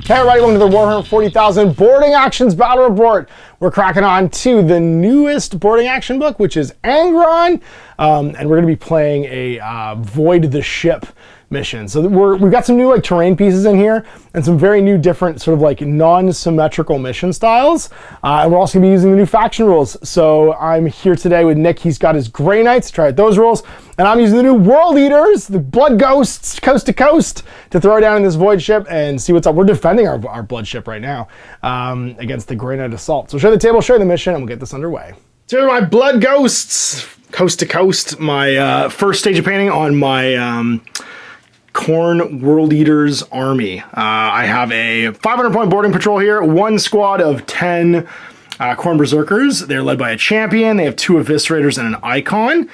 Hey everybody, welcome to the Warhammer 40,000 Boarding Actions Battle Report. We're cracking on to the newest boarding action book, which is Angron, and we're going to be playing a Void the Ship mission. So we've got some new like terrain pieces in here and some very new different sort of like non-symmetrical mission styles. And we're also going to be using the new faction rules. So I'm here today with Nick. He's got his Grey Knights to try out those rules. And I'm using the new World Eaters, the Blood Ghosts, coast to coast, to throw down in this Void ship and see what's up. We're defending our Blood ship right now against the Grey Knight Assault. So show the table, show the mission, and we'll get this underway. So here are my Blood Ghosts, coast to coast. My first stage of painting on my Khorne World Eaters army. I have a 500-point boarding patrol here, one squad of 10 Khorne Berserkers. They're led by a champion. They have 2 eviscerators and an icon.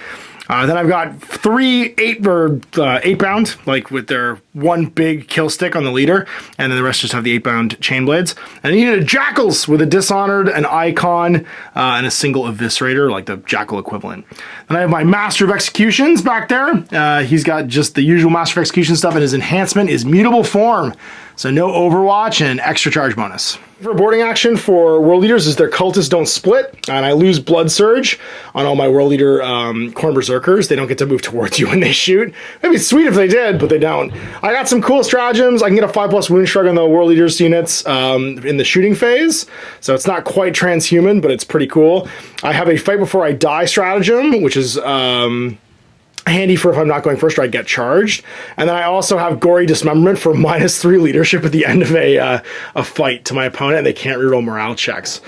Then I've got 3 8-bound, like with their one big kill stick on the leader, and then the rest just have the 8-bound chain blades. And then you need a Jackals with a Dishonored, an icon, and a single eviscerator, like the Jackal equivalent. Then I have my Master of Executions back there. He's got just the usual Master of Execution stuff, and his enhancement is mutable form. So no Overwatch and extra charge bonus. For boarding action for World Eaters is their cultists don't split, and I lose Blood Surge on all my World Eater Khorne Berserkers. They don't get to move towards you when they shoot. It'd be sweet if they did, but they don't. I got some cool stratagems. I can get a 5+ wound shrug on the World Eaters units in the shooting phase, so it's not quite transhuman, but it's pretty cool. I have a fight before I die stratagem, which is handy for if I'm not going first or I get charged. And then I also have Gory Dismemberment for -3 leadership at the end of a fight to my opponent, and they can't reroll morale checks.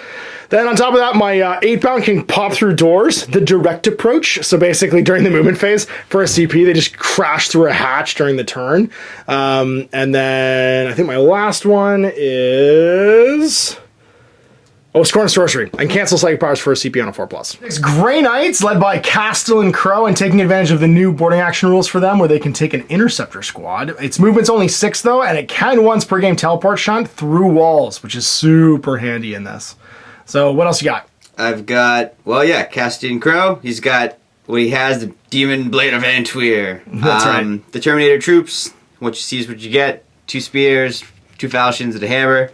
Then on top of that, my 8-bound can pop through doors, the direct approach. So basically during the movement phase for a CP, they just crash through a hatch during the turn. And then I think my last one is... Scorn Sorcery. I can cancel Psychic Powers for a CP on a 4+. Next, Grey Knights, led by Castle and Crow, and taking advantage of the new boarding action rules for them, where they can take an Interceptor squad. Its movement's only 6, though, and it can once per game teleport shunt through walls, which is super handy in this. So, what else you got? I've got, Castian Crow. He's got what he has, the Demon Blade of Antweir. That's right. The Terminator troops, what you see is what you get. 2 spears, 2 falchions, and a hammer.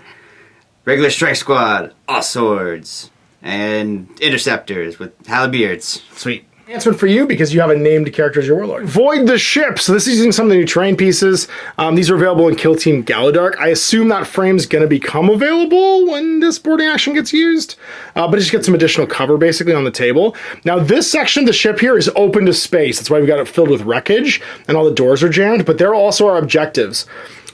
Regular strike squad, all swords, and interceptors with halberds. Sweet. Enhancement for you because you have a named character as your warlord. Void the Ship. So this is using some of the new terrain pieces. These are available in Kill Team Galadark. I assume that frame's going to become available when this boarding action gets used, but it just gets some additional cover basically on the table. Now this section of the ship here is open to space. That's why we've got it filled with wreckage and all the doors are jammed, but there also are objectives.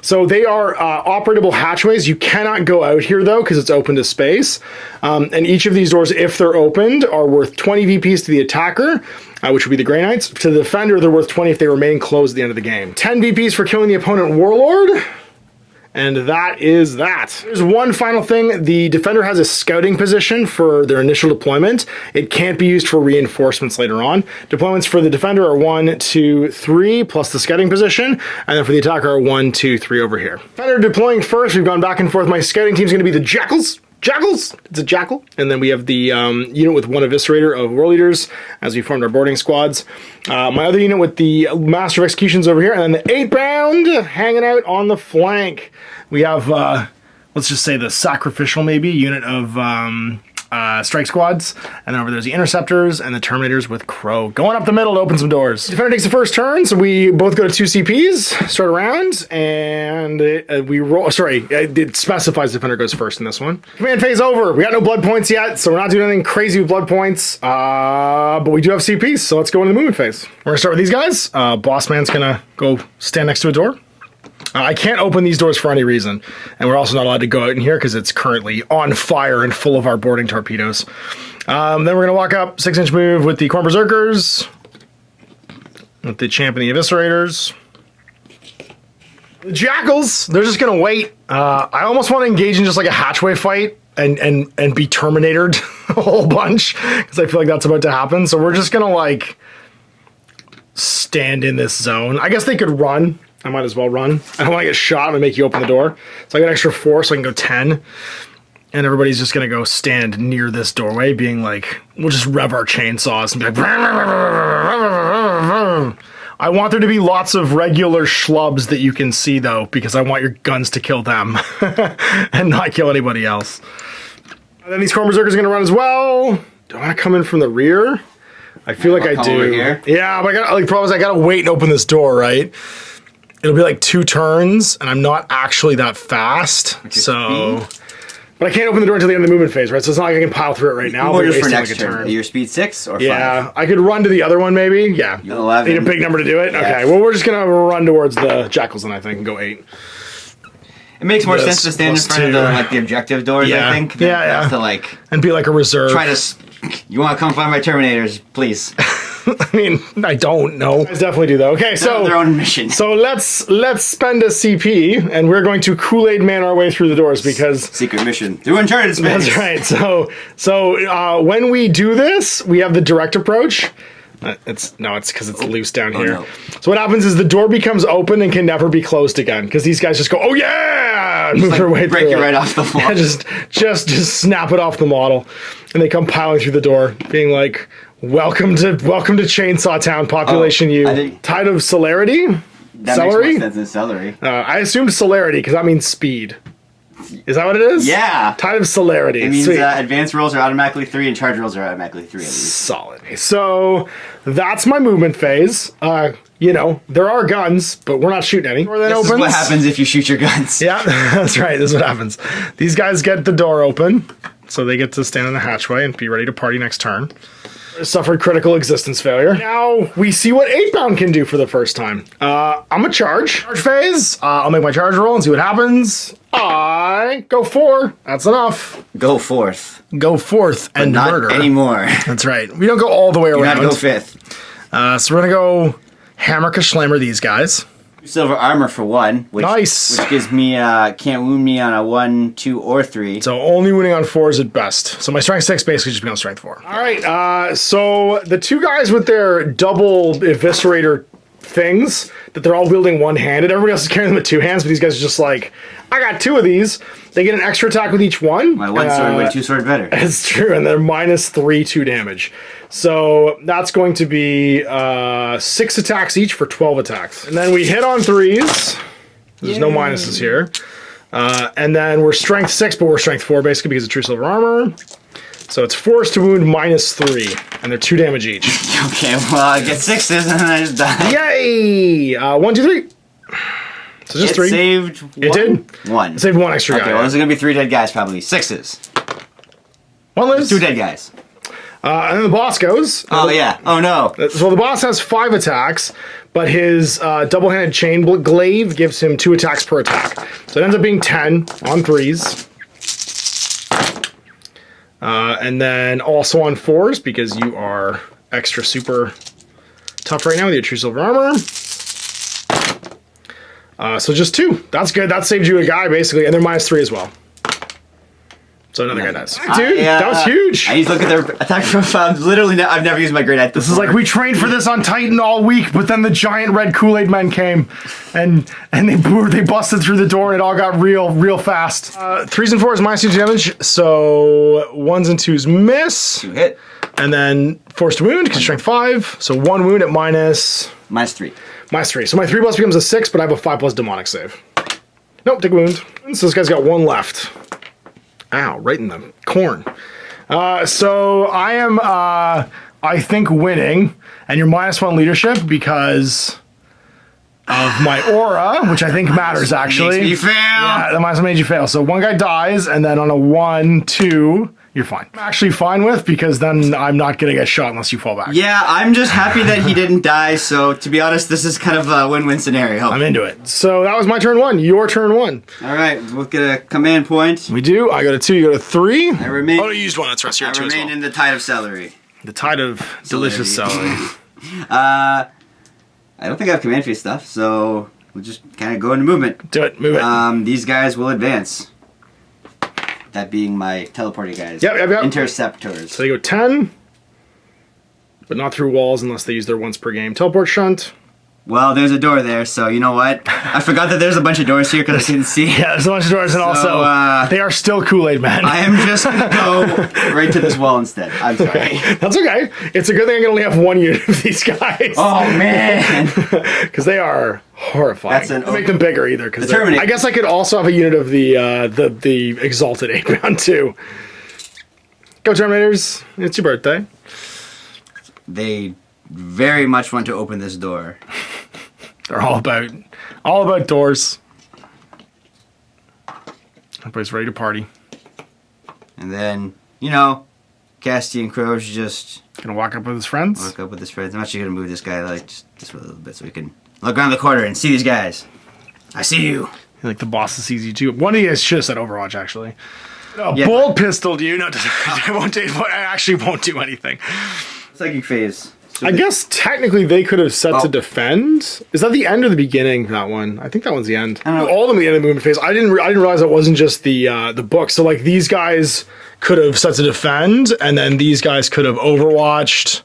So they are operable hatchways. You cannot go out here, though, because it's open to space. And each of these doors, if they're opened, are worth 20 VPs to the attacker, which would be the Grey Knights. To the defender, they're worth 20 if they remain closed at the end of the game. 10 VPs for killing the opponent warlord. And that is that. There's one final thing. The defender has a scouting position for their initial deployment. It can't be used for reinforcements later on. Deployments for the defender are 1, 2, 3, plus the scouting position. And then for the attacker are 1, 2, 3 over here. Defender deploying first. We've gone back and forth. My scouting team's going to be the Jackals. Jackals! It's a Jackal. And then we have the unit with 1 eviscerator of World Eaters as we formed our boarding squads. My other unit with the Master of Executions over here. And then the 8-bound hanging out on the flank. We have, let's just say the Sacrificial maybe, unit of strike squads. And then over there's the Interceptors and the Terminators with Crow. Going up the middle to open some doors. Defender takes the first turn, so we both go to 2 CPs, start a round, and we roll, it specifies Defender goes first in this one. Command phase over. We got no blood points yet, so we're not doing anything crazy with blood points, but we do have CPs, so let's go into the movement phase. We're gonna start with these guys. Boss man's gonna go stand next to a door. I can't open these doors for any reason, and we're also not allowed to go out in here because it's currently on fire and full of our boarding torpedoes. Then we're going to walk up, 6-inch move with the Khorne Berserkers, with the Champ and the Eviscerators. The Jackals, they're just going to wait. I almost want to engage in just like a hatchway fight and be Terminatored a whole bunch, because I feel like that's about to happen. So we're just going to like stand in this zone. I guess they could run. I might as well run. I don't want to get shot and make you open the door. So I got extra 4, so I can go 10. And everybody's just going to go stand near this doorway, being like, we'll just rev our chainsaws and be like, I want there to be lots of regular schlubs that you can see, though, because I want your guns to kill them and not kill anybody else. And then these Chrome Berserkers are going to run as well. Do I want to come in from the rear? I feel like I do. Over here? Yeah, but the problem is I got to wait and open this door, right? It'll be like 2 turns, and I'm not actually that fast. So... But I can't open the door until the end of the movement phase, right? So it's not like I can pile through it right now. More just for next turn. Your speed 6 or 5? Yeah, I could run to the other one maybe. Yeah. 11. Need a big number to do it? Yeah. Okay, well, we're just going to run towards the Jackals then, I think, and go 8. It makes more sense to stand in front of the objective doors, I think. Than have to, and be like a reserve. Try to... You want to come find my Terminators, please. I mean, I don't know. Guys definitely do though. Okay, so their own mission. So let's spend a CP, and we're going to Kool-Aid Man our way through the doors because secret mission through Uncharted space. That's right. So when we do this, we have the direct approach. It's because it's loose down here. No. So what happens is the door becomes open and can never be closed again because these guys just go, oh yeah, and move their way through. Break it right off the wall. Yeah, just snap it off the model, and they come piling through the door, being like, welcome to Chainsaw Town, population U. Tide of Celerity? That Celery? makes more sense than celery. I assumed celerity because that means speed. Is that what it is? Yeah. Tide of celerity. It means advanced rolls are automatically 3 and charge rolls are automatically 3 at least. Solid. So that's my movement phase. There are guns, but we're not shooting any. This is what happens if you shoot your guns. Yeah, that's right. This is what happens. These guys get the door open, so they get to stand in the hatchway and be ready to party next turn. Suffered critical existence failure. Now we see what 8-bound can do for the first time. I'm a charge phase. I'll make my charge roll and see what happens. I go 4. That's enough. Go forth. Go forth and not murder. Anymore. That's right. We don't go all the way around. You gotta go 5th. So we're gonna go hammer Kashlammer these guys. Silver armor for 1, which gives me can't wound me on a 1, 2, or 3. So only wounding on 4s at best. So my strength 6 basically just be on strength 4. All right. So the 2 guys with their double eviscerator things that they're all wielding one-handed. Everybody else is carrying them with 2 hands, but these guys are just like, I got 2 of these. They get an extra attack with each one. My 1 sword with 2 sword better. It's true, and they're -3 2 damage. So that's going to be 6 attacks each for 12 attacks. And then we hit on 3s. There's no minuses here. And then we're strength 6, but we're strength 4 basically because of true silver armor. So it's force to wound -3, and they're 2 damage each. Okay, well I get 6s and then I just die. Yay! 1, 2, 3. So just 3. Saved 1? It did? 1. It saved 1 extra guy. Okay, well there's gonna be 3 dead guys probably. 6s. 1 lives. 2 dead guys. And then the boss goes. Oh yeah. Oh no. So the boss has 5 attacks, but his double-handed chain glaive gives him 2 attacks per attack. So it ends up being 10 on 3s. And then also on 4s because you are extra super tough right now with your true silver armor. So just 2. That's good. That saved you a guy basically, and they're -3 as well. So another guy dies. Dude, that was huge. I need to look at their attack profile. Literally, I've never used my grenade. This is like we trained for this on Titan all week, but then the giant red Kool-Aid men came, and they busted through the door, and it all got real fast. 3s and 4s -2 damage, so 1s and 2s miss. 2 hit. And then forced wound because strength 5, so 1 wound at -3. -3. So my 3+ becomes a 6, but I have a 5+ demonic save. Nope, take a wound. So this guy's got 1 left. Ow, right in the corn. So I am, I think, winning, and you're -1 leadership because of my aura, which I think matters, actually. Makes me fail. Yeah, the -1 made you fail. So 1 guy dies, and then on a 1, 2, you're fine. I'm actually fine with, because then I'm not going to get shot unless you fall back. Yeah, I'm just happy that he didn't die, so to be honest, this is kind of a win-win scenario. I'm into it. So that was my turn 1. Your turn 1. Alright, we'll get a command point. We do. I go to 2, you go to 3. I remain... Oh, you used 1. That's the rest of your 2 as well. I remain in the tide of celery. The tide of delicious celery. I don't think I have command phase stuff, so we'll just kind of go into movement. Do it. Move it. These guys will advance. That being my teleporting guys. Yep. Interceptors. So they go 10, but not through walls unless they use their once per game teleport shunt. Well, there's a door there, so you know what? I forgot that there's a bunch of doors here because I couldn't see. Yeah, there's a bunch of doors, and also they are still Kool-Aid Men. I am just gonna go right to this wall instead. I'm sorry. Okay. That's okay. It's a good thing I can only have one unit of these guys. Oh man, because they are horrifying. Don't make them bigger either. Because I guess I could also have a unit of the Exalted 8-pound too. Go Terminators! It's your birthday. They very much want to open this door. They're all about doors. Everybody's ready to party. And then, you know, Castian Crow's just gonna walk up with his friends. I'm actually gonna move this guy like just a little bit so we can look around the corner and see these guys. I see you. Like the boss sees you too. One of you guys should have said Overwatch actually. Bolt pistol, do you? No, it actually won't do anything. Psychic phase. So I guess technically they could have set to defend. Is that the end or the beginning? That one, I think that one's the end. All of them at the end of the movement phase. I didn't realize it wasn't just the book. So like these guys could have set to defend, and then these guys could have overwatched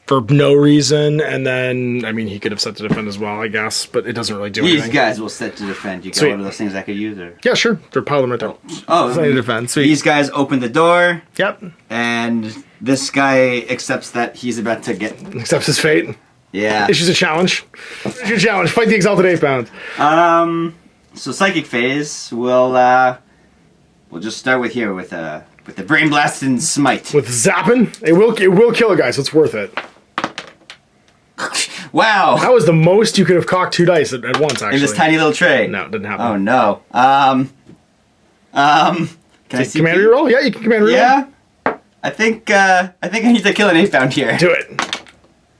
for no reason, and then I mean he could have set to defend as well, I guess, but it doesn't really do anything. These guys will set to defend. You got one of those things I could use, or yeah, sure. They're pile them right there. Oh, to defend. Sweet. These guys open the door. Yep. And this guy accepts that he's about to accepts his fate. Yeah. Issues a challenge. Issue a challenge. Fight the Exalted 8-pound. So psychic phase. We'll just start with here with the brain blast and smite. With zapping, it will kill a guy, so it's worth it. Wow. That was the most you could have cocked 2 dice at once, actually. In this tiny little tray. No, it didn't happen. Oh no. Can I see command reroll? Yeah, you can command reroll. Yeah. I think I need to kill an 8-pound here. Do it.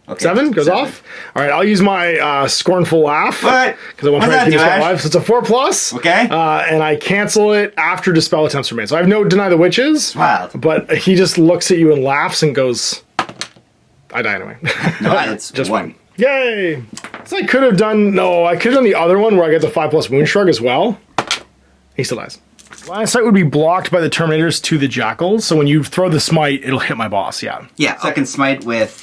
Okay. 7 goes off. All right, I'll use my scornful laugh. What? Because I want to try to keep this guy alive. So it's a 4+. Okay. And I cancel it after dispel attempts remain. So I have no deny the witches. Wow. But he just looks at you and laughs and goes, I die anyway. No, it's just one. Yay! So I could have done the other one where I get the 5+ wound shrug as well. He still dies. Last sight would be blocked by the Terminators to the Jackals, so when you throw the smite, it'll hit my boss, yeah. Yeah, second smite with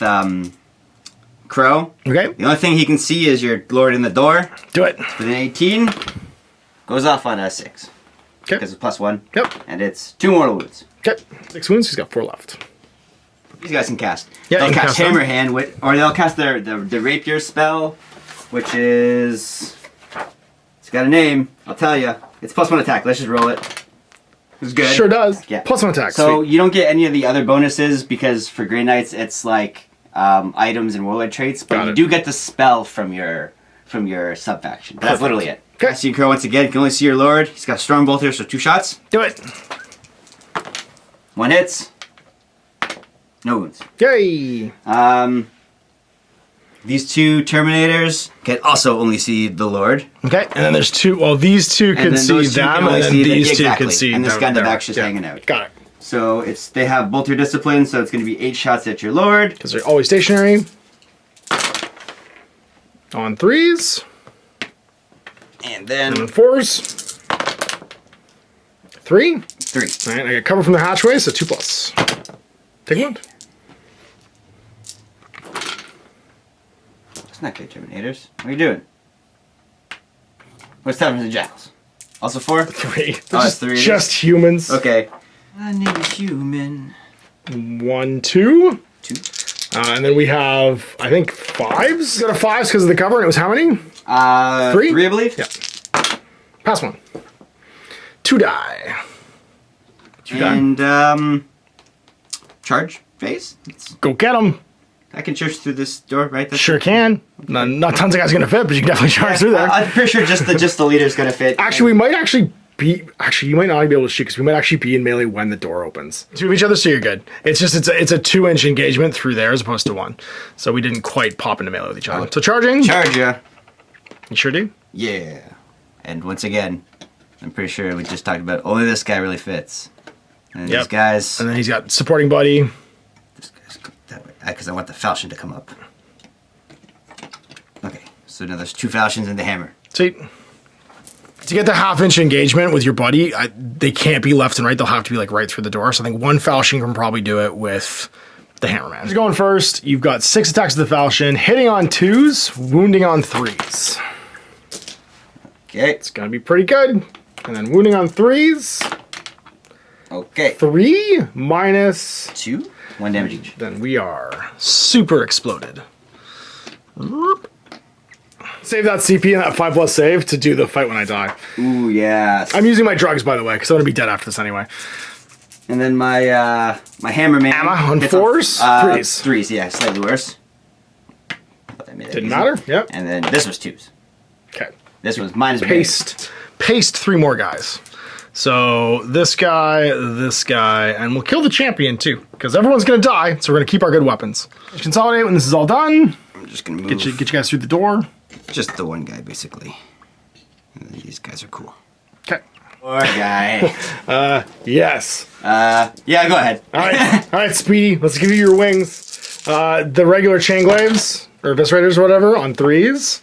Crow. Okay. The only thing he can see is your lord in the door. Do it. With an 18, goes off on a 6. Okay. Because it's +1. Yep. And it's 2 mortal wounds. Okay. 6 wounds, he's got 4 left. These guys can cast. Yeah, they'll cast them. Hammer Hand, or they'll cast the Rapier spell, which is... It's got a name, I'll tell you. It's +1 attack, let's just roll it. It's good. Sure does. Yeah. +1 attack. So sweet. you don't get any of the other bonuses, because for Grey Knights it's like items and warlord traits, but you do get the spell from your sub-faction. That's literally it. Okay. See Crow once again, you can only see your lord. He's got a Storm Bolt here, so 2 shots. Do it. 1 hits. No wounds. Yay! These 2 Terminators can also only see the Lord. Okay, and then there's 2. Well, these 2 could see them, and then these 2 could see. And this guy in the back's just hanging out. Got it. So they have Bolter Discipline, so it's going to be 8 shots at your Lord. Because they're always stationary. On 3s. And then... And 4s. 3. 3. All right, I get cover from the hatchway, so 2+. Take 1. It's not good, Terminators. What are you doing? What's time for the Jackals? Also 4? 3. Oh, it's 3. Just humans. Okay. My name is Human. 1, 2. 2. And then we have, I think, 5s. Got a 5s because of the cover, and it was how many? 3? 3, I believe. Yeah. Pass 1. 2 die. 2 die. And, charge phase? Go get them. I can charge through this door, right? Sure can. Not tons of guys gonna fit, but you can definitely charge through there. I'm pretty sure just the leader's gonna fit. Actually, we might actually be. Actually, you might not be able to shoot because we might actually be in melee when the door opens. 2 of each other, so you're good. It's just it's a 2-inch engagement through there as opposed to 1, so we didn't quite pop into melee with each other. So charging. Charge ya. You sure do. Yeah. And once again, I'm pretty sure we just talked about only this guy really fits. And these guys. And then he's got supporting buddy. This guy's that way because I want the falchion to come up. Okay. So now there's 2 falchions and the hammer. Sweet. To get the 1/2-inch engagement with your buddy, they can't be left and right. They'll have to be like right through the door. So I think 1 falchion can probably do it with the Hammerman. He's going first. You've got 6 attacks with the falchion, hitting on 2s, wounding on 3s. Okay. It's gonna be pretty good. And then wounding on 3s. Okay. 3 minus 2. 1 damage each. Then we are super exploded. Save that CP and that 5+ save to do the fight when I die. Ooh, yeah. I'm using my drugs, by the way, because I'm gonna be dead after this anyway. And then my my Hammerman. Ammo on hits 4s? 3s. 3s, yeah, slightly worse. But that made that Didn't easy. matter. Yep. And then this was 2s. Okay. This was minus Paste 3 more guys. So this guy, and we'll kill the champion too, because everyone's gonna die. So we're gonna keep our good weapons. Consolidate when this is all done. I'm just gonna move. Get you guys through the door. Just the one guy, basically. And then these guys are cool. Okay. Poor guy. Yes. Yeah, go ahead. All right, Speedy. Let's give you your wings. The regular chain glaives or eviscerators or whatever on 3s,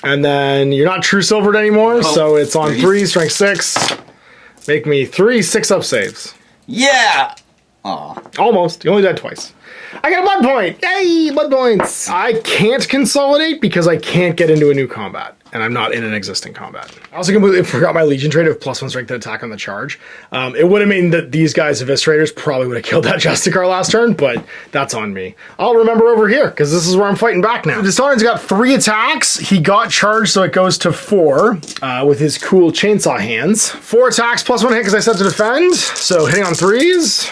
and then you're not true silvered anymore, so it's on 3, strength 6. Make me 3 6-up saves. Yeah. Aw. Almost. You only died twice. I got a blood point! Yay! Blood points! I can't consolidate because I can't get into a new combat. And I'm not in an existing combat. I also completely forgot my Legion trait of +1 strength and attack on the charge. It would have meant that these guys, Eviscerators, probably would have killed that Justicar last turn, but that's on me. I'll remember over here, because this is where I'm fighting back now. Dishonored's got 3 attacks. He got charged, so it goes to 4 with his cool chainsaw hands. 4 attacks, +1 hit, because I said to defend. So hitting on 3s.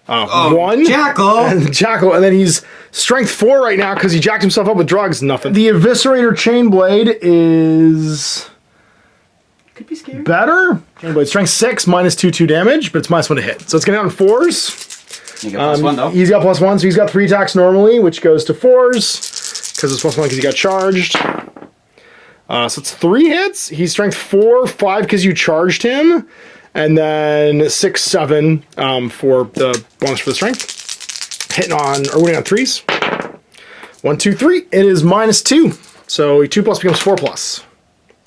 1. Jackal! And then he's strength 4 right now because he jacked himself up with drugs. Nothing. The Eviscerator Chainblade is... Could be scary. better. Chainblade strength 6, -2 damage, but it's -1 to hit. So it's getting on 4s. You got +1 though. He's got +1, so he's got 3 attacks normally, which goes to 4s. Because it's +1 because he got charged. So it's 3 hits. He's strength 4, 5 because you charged him. And then 6, 7 for the bonus for the strength. Hitting on, or winning on 3s. 1, 2, 3. It is -2. So 2+ becomes 4+.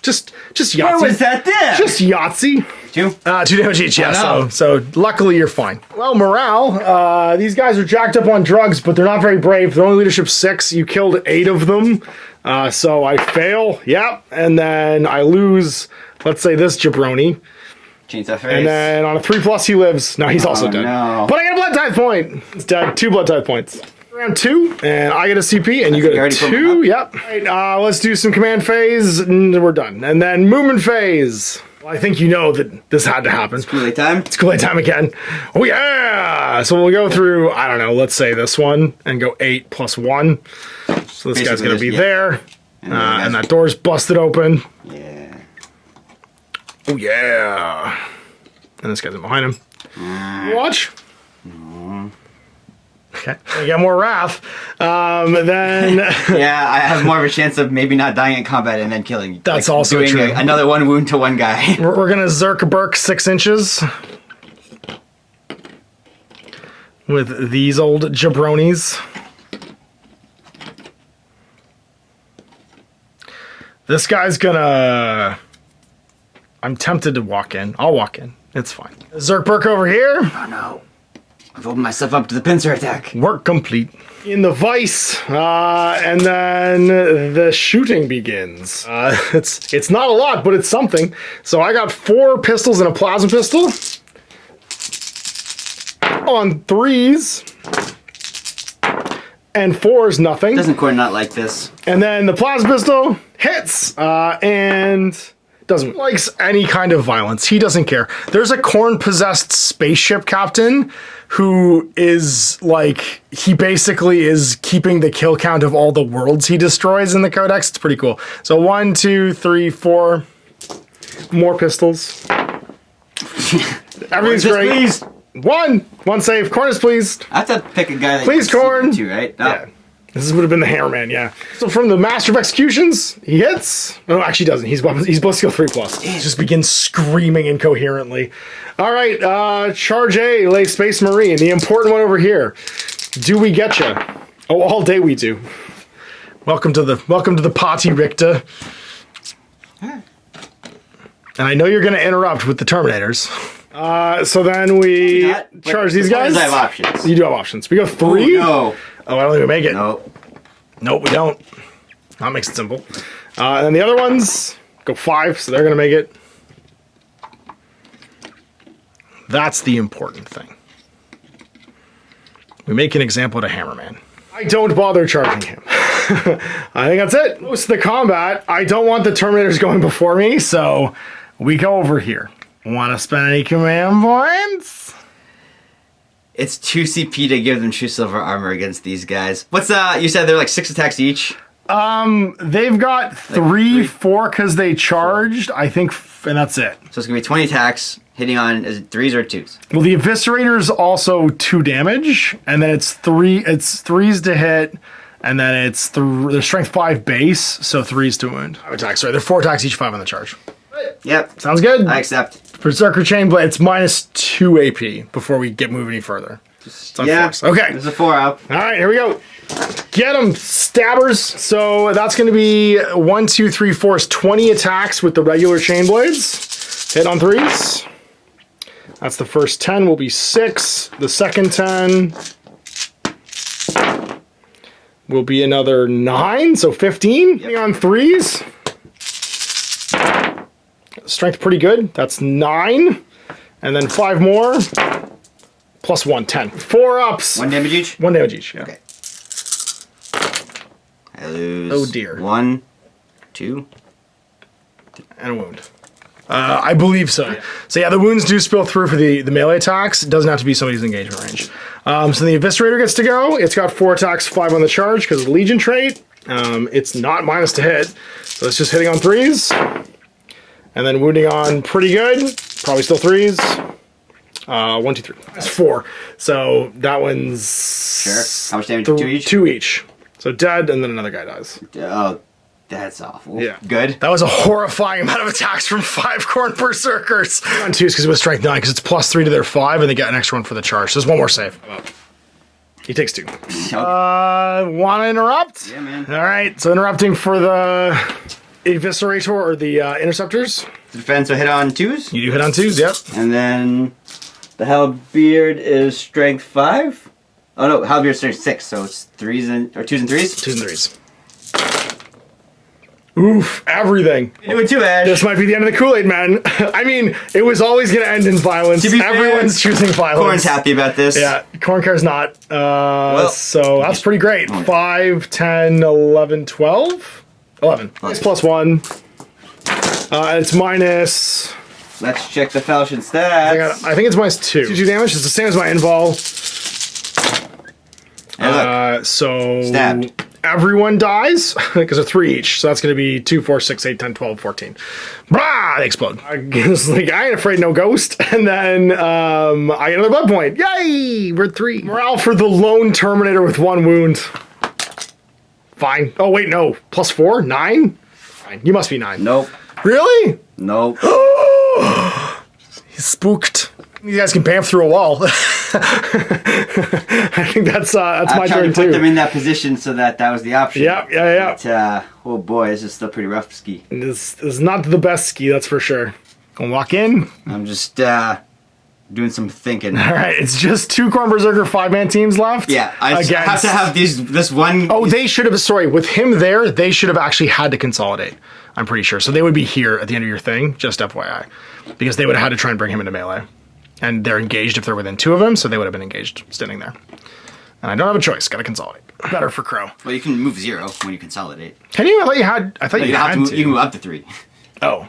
Just Yahtzee. Where was that there? Just Yahtzee. 2? 2 damage each, yeah. no. So luckily you're fine. Well, morale. These guys are jacked up on drugs, but they're not very brave. They're only leadership 6. You killed 8 of them. So I fail. Yep. And then I lose, let's say, this jabroni. Chainsaw face. And then on a 3+ he lives. No, he's also dead. No. But I get a blood tithe point. It's dead. 2 blood tithe points. Round 2, and I get a CP, and you get a 2. Yep. All right, let's do some command phase, and we're done. And then movement phase. Well, I think you know that this had to happen. It's Kool-Aid time. It's Kool-Aid time again. Oh yeah! So we'll go through, I don't know, let's say this one, and go 8 + 1. So this guy's gonna be there. And that door's busted open. Yeah. Oh yeah. And this guy's in behind him. Watch. Okay. I got more wrath. Then Yeah, I have more of a chance of maybe not dying in combat and then killing. That's also doing true. Another 1 wound to 1 guy. we're gonna Zerk Burk 6 inches with these old jabronis. This guy's gonna... I'm tempted to walk in. I'll walk in. It's fine. Zerk Burk over here. Oh no. I've opened myself up to the pincer attack. Work complete. In the vice, and then the shooting begins. It's not a lot, but it's something. So I got 4 pistols and a plasma pistol. On 3s. And 4s, nothing. Doesn't Corn not like this? And then the plasma pistol hits, and doesn't likes any kind of violence. He doesn't care. There's a Corn-possessed spaceship captain who is like, he basically is keeping the kill count of all the worlds he destroys in the Codex. It's pretty cool. So 1, 2, 3, 4 more pistols. Everything's great. Please. 1 save. Corn is pleased. I have to pick a guy that Please, Corn. too, right? No. Yeah. This would have been the Hammerman, yeah. So from the Master of Executions, he hits. No, actually doesn't. He's supposed to go 3+. He just begins screaming incoherently. All right, Charge A, lay Space Marine. The important one over here. Do we get you? Oh, all day we do. Welcome to the Party, Richter. And I know you're going to interrupt with the Terminators. So then we charge these guys. I have options. You do have options. We go 3. Oh, no. Oh, I don't think we make it. Nope. Nope, we don't. That makes it simple. And then the other ones go 5, so they're going to make it. That's the important thing. We make an example of a Hammerman. I don't bother charging him. I think that's it. Most of the combat, I don't want the Terminators going before me, so we go over here. Want to spend any command points? It's 2 CP to give them true silver armor against these guys. What's you said they're like 6 attacks each? They've got 3, 4 because they charged, I think, and that's it. So it's gonna be 20 attacks hitting on, is it 3s or 2s? Well, the Eviscerator's also 2 damage, and then it's 3s to hit, and then it's they're strength 5 base, so 3s to wound. Attacks, sorry, they're 4 attacks each, 5 on the charge. Yep. Sounds good. I accept. Berserker Chainblade, it's minus 2 AP before we move any further. It's on force. Okay. There's a 4 up. All right, here we go. Get them, stabbers. So that's going to be 1, 2, 3, 4, 20 attacks with the regular chain blades. Hit on 3s. That's the first 10 will be 6. The second 10 will be another 9, so 15. Hitting on 3s. Strength pretty good. That's 9. And then 5 more. Plus 1, 10. 4 ups. 1 damage each? 1 damage each, yeah. Okay. I lose. Oh dear. 1, 2. And a wound. I believe so. So yeah, the wounds do spill through for the melee attacks. It doesn't have to be somebody's engagement range. So the Eviscerator gets to go. It's got 4 attacks, 5 on the charge because of the Legion trait. It's not minus to hit. So it's just hitting on 3s. And then wounding on pretty good. Probably still 3s. 1, 2, 3. That's 4. So that one's... Sure. How much damage? 2 each? 2 each. So dead, and then another guy dies. Oh, that's awful. Yeah. Good. That was a horrifying amount of attacks from 5 Khorne Berserkers. On 2s because it was strength 9, because it's plus 3 to their 5, and they get an extra 1 for the charge. So there's 1 more save. He takes 2. Okay. Want to interrupt? Yeah, man. All right, so interrupting for the Eviscerator or the Interceptors. To defend, so hit on 2s? You do hit on 2s, yep. And then the Halberd is strength 5? Oh no, Halberd's strength 6, so it's 2s and 3s? 2s and 3s. Oof, everything. You're doing too, Ash. This might be the end of the Kool-Aid, man. I mean, it was always going to end in violence. To be Everyone's fair, choosing violence. Khorne's happy about this. Yeah, Khorne cares not. So that's pretty great. 5, 10, 11, 12? 11. It's plus 1. It's minus... Let's check the Falchion stats. I think it's minus 2. 2 damage. It's the same as my invul. Hey, look. So... Stabbed. Everyone dies, because they're 3 each. So that's going to be 2, 4, 6, 8, 10, 12, 14. Brah! They explode. It's like, I ain't afraid no ghost. And then I get another blood point. Yay! We're 3. Morale for the lone Terminator with 1 wound. Fine. Oh, wait, no. Plus 4? 9? Fine. You must be 9. Nope. Really? Nope. He's spooked. You guys can bamf through a wall. I think that's my I tried turn to put too. them in that position so that was the option. Yeah. But, oh boy, this is still pretty rough ski. This is not the best ski, that's for sure. Gonna walk in. I'm just doing some thinking. All right, it's just 2 Khorne Berserker 5-man teams left. Yeah, I have to have this one. Oh, they should have. Sorry, with him there, they should have actually had to consolidate. I'm pretty sure. So they would be here at the end of your thing, just FYI, because they would have had to try and bring him into melee. And they're engaged if they're within 2 of him, so they would have been engaged standing there. And I don't have a choice. Got to consolidate. Better for Crow. Well, you can move 0 when you consolidate. Can you? I thought you had. I thought No, you had to. You can move up to 3. Oh,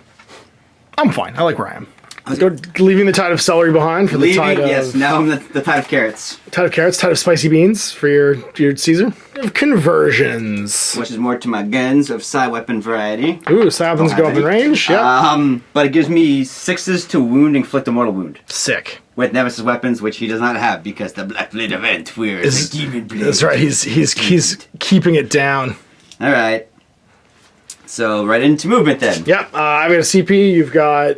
I'm fine. I like where I am. Let's go. Leaving the tide of celery behind for the tide of. Yes, now I'm the tide of carrots. Tide of carrots. Tide of spicy beans for your Caesar. Of conversions. Which is more to my guns of side weapon variety. Ooh, weapons go up in range. Yeah. But it gives me 6s to wound, inflict a mortal wound. Sick. With Nemesis weapons, which he does not have because the Black Blade event wears a demon blade. That's right. He's keeping it down. All right. So right into movement then. Yep. I've got a CP. You've got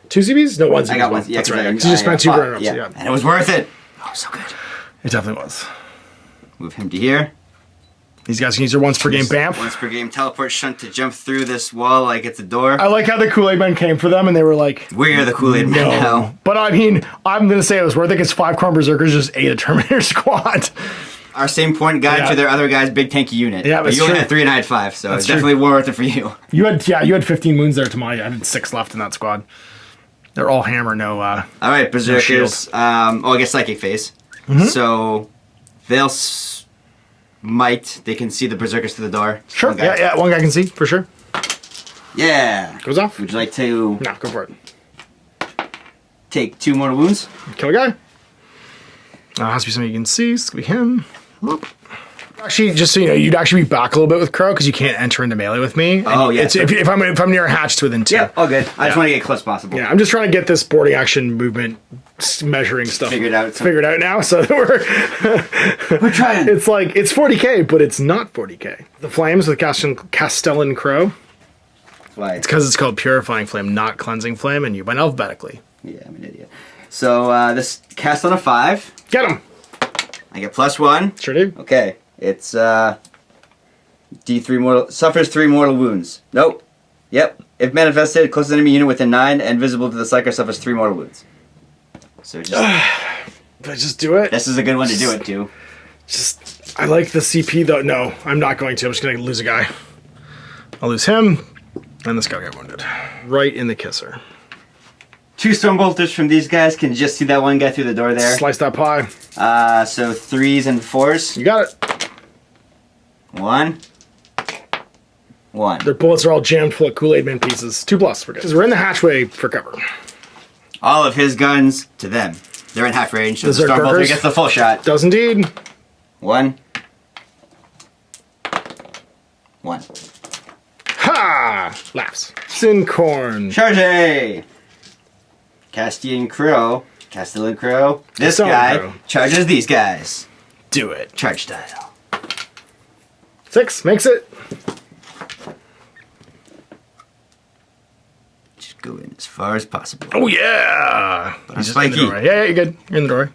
2 CPs? No, 1 CP. I got 1. Yeah, that's right. You just spent 2 burn ups. Yeah. Yeah. And it was worth it. Oh, so good. It definitely was. Move him to here. These guys can use their once per game BAMF. Once per game teleport shunt to jump through this wall like it's a door. I like how the Kool-Aid Men came for them and they were like, We're the Kool-Aid Men now. But I mean, I'm going to say it was worth it because 5 Corn Berserkers just ate a Terminator squad. Our same point guy to their other guy's big tanky unit. Yeah, but you only had 3 and I had 5, so it's definitely worth it for you. You had 15 wounds there to my. I had 6 left in that squad. They're all hammer, no. All right, Berserkers. I guess Psychic Phase. So they'll they can see the Berserkers through the door. Sure. Yeah. One guy can see for sure. Yeah. Goes off. Would you like to? No, go for it. Take 2 mortal wounds. Kill a guy. Has to be somebody you can see. It's gonna be him. Whoop. Actually, just so you know, you'd actually be back a little bit with Crow because you can't enter into melee with me. Oh yeah. If I'm near a hatch, it's within 2. Yeah, all good. I just want to get close possible. Yeah, I'm just trying to get this boarding action movement measuring stuff figured out now. So we're trying. It's like it's 40k, but it's not 40k. The flames with Castellan Crow. Why? It's because it's called Purifying Flame, not Cleansing Flame, and you went alphabetically. Yeah, I'm an idiot. So this cast on a 5. Get him. I get +1. Sure do. Okay. It's D3 mortal suffers 3 mortal wounds. Nope. Yep. If manifested, closest enemy unit within 9 and visible to the psyker suffers 3 mortal wounds. So just do it. This is a good one to do it too. I like the CP though. No, I'm not going to. I'm just gonna lose a guy. I'll lose him, and this guy got wounded. Right in the kisser. 2 stone bolters from these guys can just see that one guy through the door there. Slice that pie. So 3s and 4s. You got it. 1. Their bullets are all jammed full of Kool-Aid Man pieces. 2+. We're good. Because we're in the hatchway for cover. All of his guns to them. They're in half range, so the storm bolter gets the full shot. Does indeed. 1. Ha! Laughs. Sincorn. Charge! Castellan Crow. This guy charges these guys. Do it. Charge style. 6 makes it. Just go in as far as possible. Oh yeah! He's spiky. Yeah, you're good. You're in the doorway.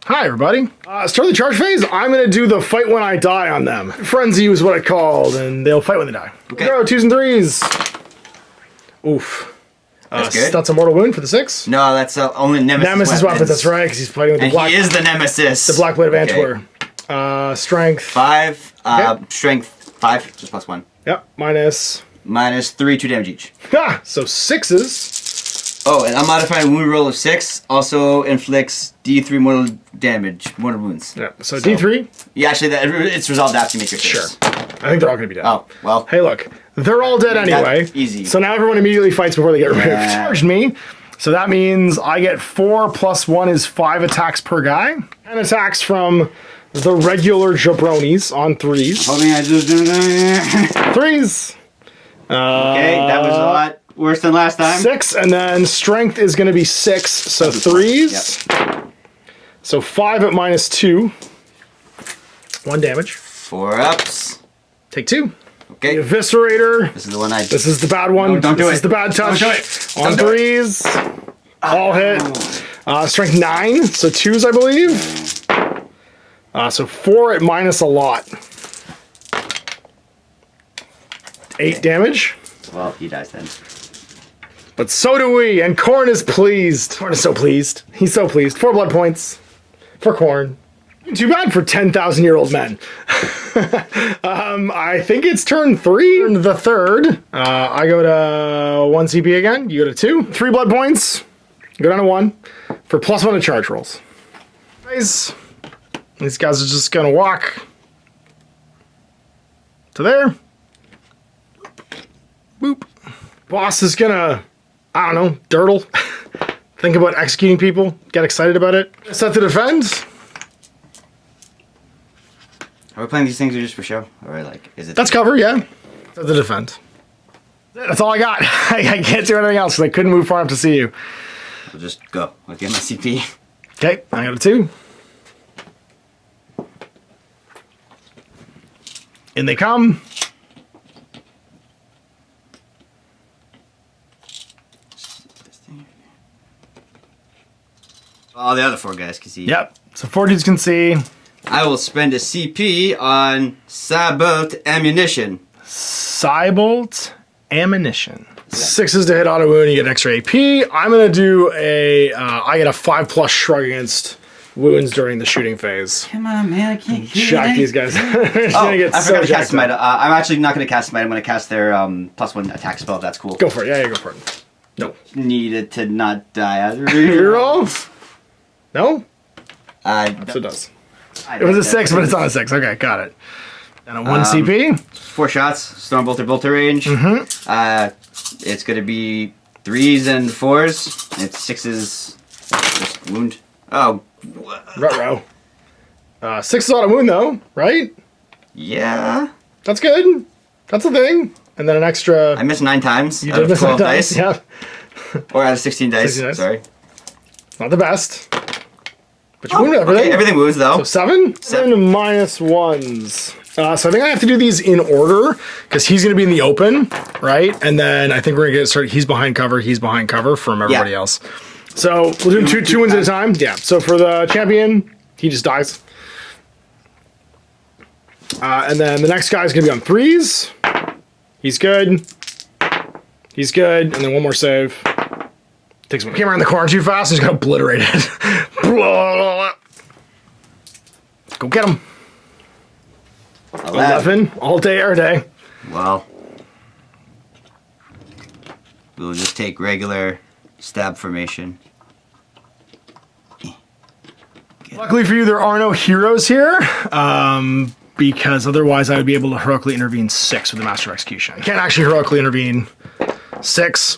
Hi everybody. Start the charge phase. I'm gonna do the fight when I die on them. Frenzy was what I called, and they'll fight when they die. Okay. Go 2s and 3s. Oof. That's good. That's a mortal wound for the 6. No, that's only Nemesis weapons. That's right, because he's fighting with the black. He is the Nemesis. The Black Blade of Antwer. Strength 5. Strength 5. Just +1. Yep. -3, 2 damage each. Ah, so 6s. Oh, and I'm modifying wound roll of 6. Also inflicts D3 mortal wounds. Yeah. So D3. Yeah, actually, it's resolved after you make your Sure. case. I think they're all gonna be dead. Oh well. Hey, look, they're all dead anyway. Easy. So now everyone immediately fights before they get removed. Charged me. So that means I get 4 + 1 is 5 attacks per guy. 10 attacks from the regular jabronis on 3s. Holding I just 3s. Okay, that was a lot worse than last time. 6, and then strength is going to be 6, so 3s. Yep. So 5 at -2. 1 damage. 4 ups. Take 2. Okay. The Eviscerator. This is the one I. This is the bad one. No, don't do it. This is the bad touch. Don't do it. On 3s. All hit. Strength 9, so 2s, I believe. So 4 at minus a lot. 8 damage. Well, he dies then. But so do we, and Korn is pleased. Korn is so pleased. He's so pleased. 4 blood points for Korn. Too bad for 10,000-year-old men. I think it's turn 3. The third. I go to 1 CP again. You go to 2. 3 blood points. Go down to 1 for +1 to charge rolls. Nice. These guys are just gonna walk to there. Boop. Boss is gonna, I don't know, dirtle. Think about executing people. Get excited about it. Set to defend. Are we playing these things or just for show? Or like, is it? That's cover, yeah. Set to defend. That's all I got. I can't do anything else because I couldn't move far enough to see you. We'll just go. I'll get my CP. Okay, I got a 2. In they come. All the other 4 guys can see. Yep. So 4 dudes can see. I will spend a CP on Sabolt ammunition. Cybolt ammunition. 6s to hit auto wound, you get an extra AP. I'm gonna do I get a 5+ shrug against wounds during the shooting phase. Come on, man, I can't Shock these guys. I forgot to cast Smite. I'm actually not gonna cast Smite. I'm gonna cast their +1 attack spell. If that's cool. Go for it. Yeah, go for it. No. Needed to not die. Reroll? No? Yes, it does. It was a 6, but it's on a 6. Okay, got it. And a 1 CP. 4 shots. Stormbolter, bolter range. It's gonna be 3s and 4s. It's 6s. Just wound. Oh. Ruh-roh. 6 is auto wound though, right? Yeah. That's good. That's a thing. And then an extra. I missed 9 times. You did miss 9 dice. Yeah. Or out of 16 dice. 16 dice. Sorry. Not the best. But you wounded everything. Okay, everything moves though. So 7? 7 -1s. So I think I have to do these in order because he's going to be in the open, right? And then I think we're going to get started. He's behind cover from everybody else. So we'll do two wins at a time. Yeah. So for the champion, he just dies. And then the next guy's going to be on 3s. He's good. He's good. And then one more save. Takes one. Came around the corner too fast. He's got obliterated. Go get him. 11. All day, every day. Well, we'll just take regular stab formation. Luckily for you, there are no heroes here, because otherwise I would be able to heroically intervene 6 with the Master of Execution. I can't actually heroically intervene 6.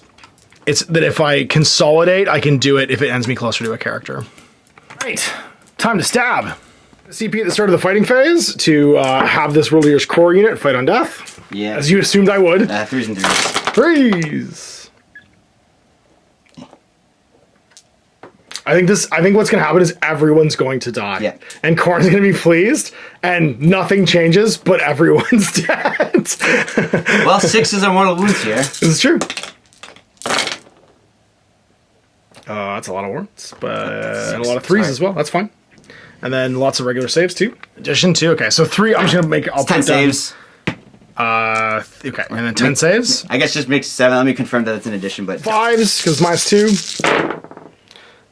It's that if I consolidate, I can do it if it ends me closer to a character. Right, time to stab. CP at the start of the fighting phase to have this World Leader's core unit fight on death. Yeah. As you assumed I would. 3s and 3s. 3s. I think what's gonna happen is everyone's going to die. Yeah. And Korn's gonna be pleased, and nothing changes, but everyone's dead. Well, 6s are mortal wounds here. This is true. That's a lot of wards, but and a lot of 3s as well. That's fine. And then lots of regular saves too. Addition too. Okay, so 3. I'm just gonna make. I'll 10 saves. Okay, and then 10 saves. I guess just make 7. Let me confirm that it's an addition, but 5s because -2.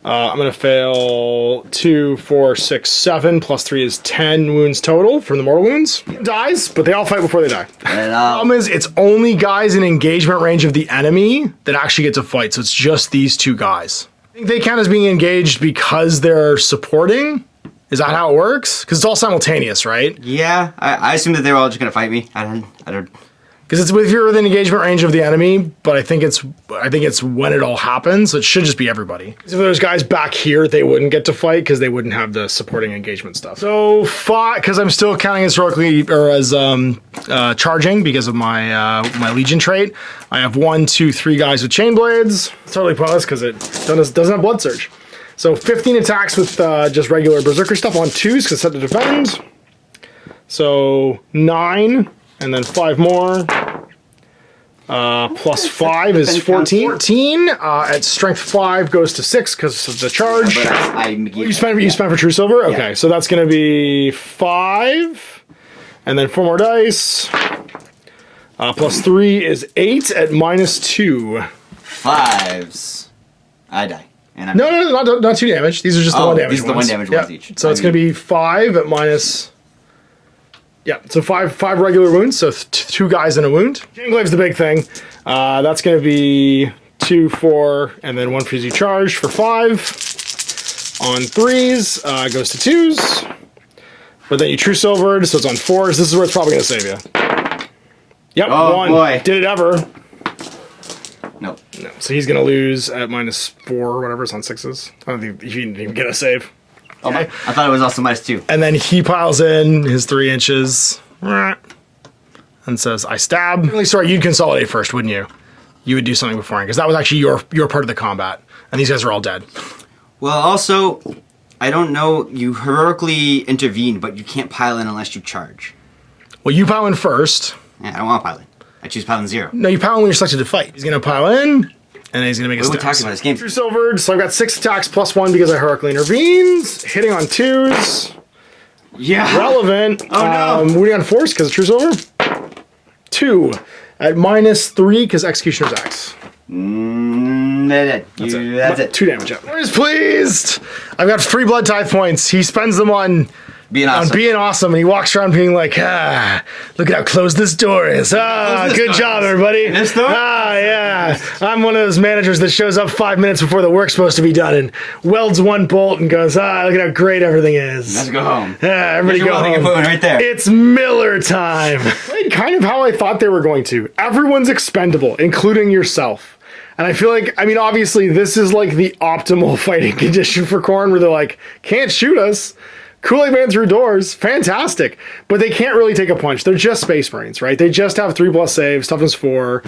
I'm gonna fail 2, 4, 6, 7 plus 3 is 10 wounds total from the mortal wounds. Dies, but they all fight before they die. And, problem is, it's only guys in engagement range of the enemy that actually get to fight. So it's just these 2 guys. I think they count as being engaged because they're supporting. Is that how it works? Because it's all simultaneous, right? yeah, I assume that they're all just gonna fight me. I don't. Because it's if you're within engagement range of the enemy, but I think it's when it all happens. So it should just be everybody. If there's guys back here, they wouldn't get to fight because they wouldn't have the supporting engagement stuff. So 5, because I'm still counting as heroically or as charging because of my my Legion trait. I have 1, 2, 3 guys with chain blades. It's totally pointless because it doesn't have blood surge. So 15 attacks with just regular berserker stuff on 2s because set to defend. So 9. And then 5 more. Plus 5 is 14. 14 at strength 5 goes to 6 because of the charge. Yeah, you spent for True Silver? Okay, so that's going to be 5. And then 4 more dice. Plus 3 is 8 at -2. 5s. I die. And I'm No, not 2 damage. These are just the 1 damage these are the 1 damage ones each. So it's going to be 5 at minus... Yeah, so 5 regular wounds, so 2 guys in a wound. Chainglave's the big thing. That's going to be 2, 4, and then 1 for easy charge for 5. On 3s, goes to 2s. But then you True Silvered, so it's on 4s. This is where it's probably going to save you. Yep, oh, 1. Boy. Did it ever? Nope. No, so he's going to lose at -4 or whatever. It's on 6s. I don't think he didn't even get a save. Oh, okay. I thought it was also -2. And then he piles in his 3 inches and says, I stab. Sorry, you'd consolidate first, wouldn't you? You would do something beforehand, because that was actually your part of the combat. And these guys are all dead. Well, also, I don't know, you heroically intervene, but you can't pile in unless you charge. Well, you pile in first. Yeah, I don't want to pile in. I choose pile in 0. No, you pile in when you're selected to fight. He's going to pile in. And then he's going to make what are we talking about this game? True Silvered, so I've got 6 attacks plus 1 because I heroically intervenes. Hitting on 2s. Yeah. Relevant. Oh, no. Moving on force because truce over. 2 at -3 because executioner's X. That's it. 2 damage up. Where's pleased? I've got free blood tithe points. He spends them on Being awesome. being awesome, and he walks around being like, look at how closed this door is. Good job, everybody. This door? Yeah. I'm one of those managers that shows up 5 minutes before the work's supposed to be done and welds one bolt and goes, look at how great everything is. Let's go home. Everybody go home. Right there. It's Miller time. Kind of how I thought they were going to. Everyone's expendable, including yourself. And I feel like, obviously this is like the optimal fighting condition for Khorne, where they're like, can't shoot us. Kool-Aid Man through doors, fantastic. But they can't really take a punch. They're just Space Marines, right? They just have 3+ saves, toughness 4.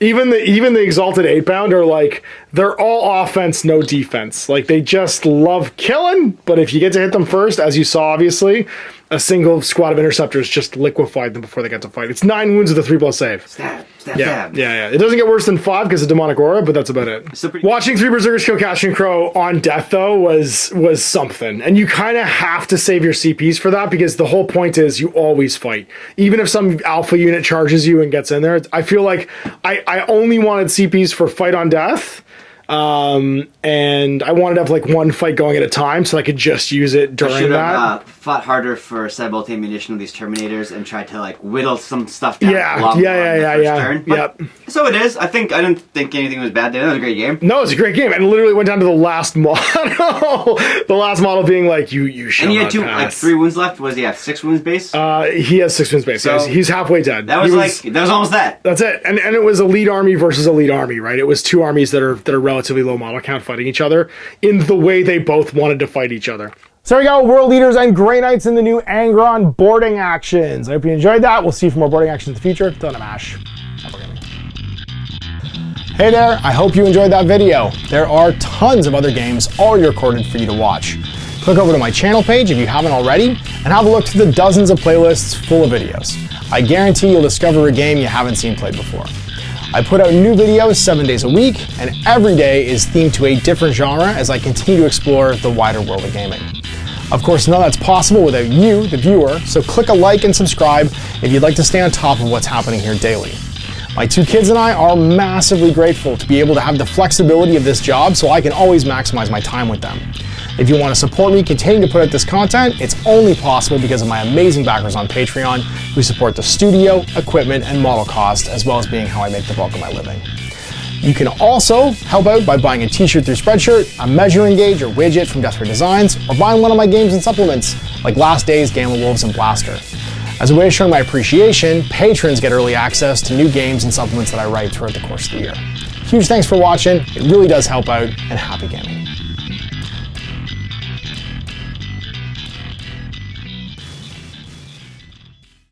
Even the Exalted 8-bound are like, they're all offense, no defense. Like, they just love killing, but if you get to hit them first, as you saw, obviously, a single squad of interceptors just liquefied them before they got to fight. It's 9 wounds with a 3+ save. Stab. Yeah. It doesn't get worse than 5 because of Demonic Aura, but that's about it. Watching 3 Berserkers kill Cassian Crow on death, though, was something. And you kind of have to save your CPs for that because the whole point is you always fight. Even if some alpha unit charges you and gets in there, I feel like I only wanted CPs for fight on death. And I wanted to have like one fight going at a time so I could just use it during I should that. have fought harder for cybolt ammunition of these Terminators and tried to like whittle some stuff down. Yeah. Turn. But, so it is. I didn't think anything was bad there. That was a great game. No, it's a great game, and literally went down to the last model. The last model being like, you shall And he had pass. 3 wounds left. Was he have 6 wounds base? He has 6 wounds base. So, he's halfway dead. That was almost that. That's it. And it was elite army versus elite army, right? It was 2 armies that are relatively low model count fighting each other in the way they both wanted to fight each other. So there we go, World Leaders and Grey Knights in the new Angron boarding actions. I hope you enjoyed that. We'll see you for more boarding actions in the future. Till then, I'm Ash. Hey there, I hope you enjoyed that video. There are tons of other games already recorded for you to watch. Click over to my channel page if you haven't already, and have a look through the dozens of playlists full of videos. I guarantee you'll discover a game you haven't seen played before. I put out new videos 7 days a week, and every day is themed to a different genre as I continue to explore the wider world of gaming. Of course, none of that's possible without you, the viewer, so click a like and subscribe if you'd like to stay on top of what's happening here daily. My 2 kids and I are massively grateful to be able to have the flexibility of this job so I can always maximize my time with them. If you want to support me continuing to put out this content, it's only possible because of my amazing backers on Patreon who support the studio, equipment, and model cost, as well as being how I make the bulk of my living. You can also help out by buying a t-shirt through Spreadshirt, a measuring gauge or widget from Death Ray Designs, or buying one of my games and supplements like Last Days, Gamma Wolves, and Blaster. As a way of showing my appreciation, patrons get early access to new games and supplements that I write throughout the course of the year. Huge thanks for watching, it really does help out, and happy gaming.